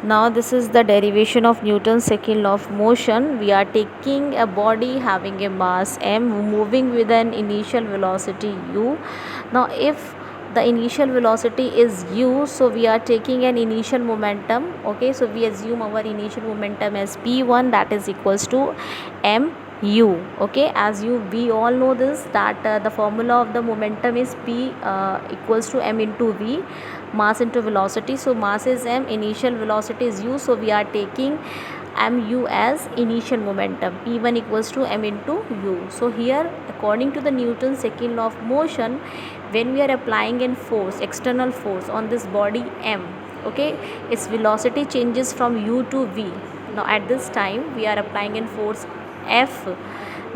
Now this is the derivation of Newton's second law of motion. We are taking a body having a mass m moving with an initial velocity u. Now if the initial velocity is u, so we are taking an initial momentum. Okay, so we assume our initial momentum as p1, that is equals to m u. Okay, as you we all know this, that the formula of the momentum is p equals to m into v, mass into velocity. So mass is m, initial velocity is u, so we are taking mu as initial momentum, p1 equals to m into u. So here, according to the Newton's second law of motion, when we are applying a force, external force on this body m, okay, its velocity changes from u to v. Now at this time we are applying a force F.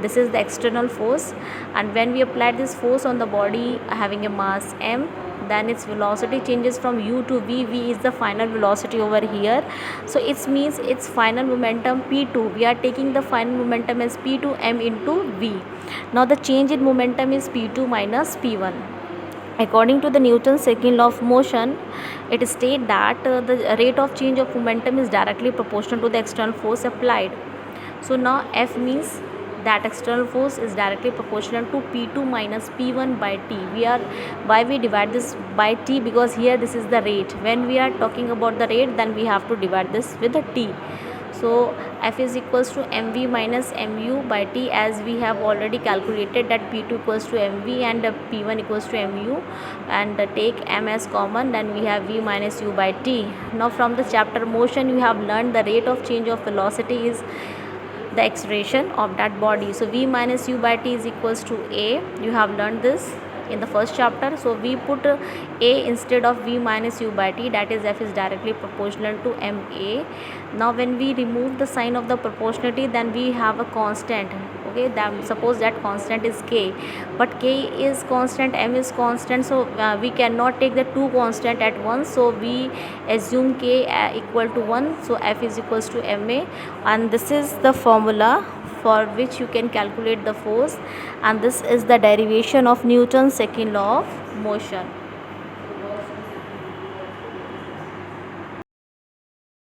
This is the external force, and when we apply this force on the body having a mass m, then its velocity changes from u to v. V is the final velocity over here, so it means its final momentum p2. We are taking the final momentum as p2 m into v. Now the change in momentum is p2 minus p1. According to the Newton's second law of motion, it states that the rate of change of momentum is directly proportional to the external force applied. So now F means that external force is directly proportional to P2 minus P1 by T. Why we divide this by T? Because here this is the rate. When we are talking about the rate, then we have to divide this with the T. So F is equals to mv minus mu by T, as we have already calculated that P2 equals to mv and P1 equals to mu, and take m as common, then we have v minus u by T. Now from the chapter motion, you have learned the rate of change of velocity is the acceleration of that body. So v minus u by T is equals to a. You have learned this in the first chapter. So we put a instead of v minus u by T, that is F is directly proportional to ma. Now when we remove the sign of the proportionality, then we have a constant. Okay, then suppose that constant is k, but k is constant, m is constant, so we cannot take the two constant at once, so we assume k equal to 1, so F is equals to ma, and this is the formula for which you can calculate the force, and this is the derivation of Newton's second law of motion.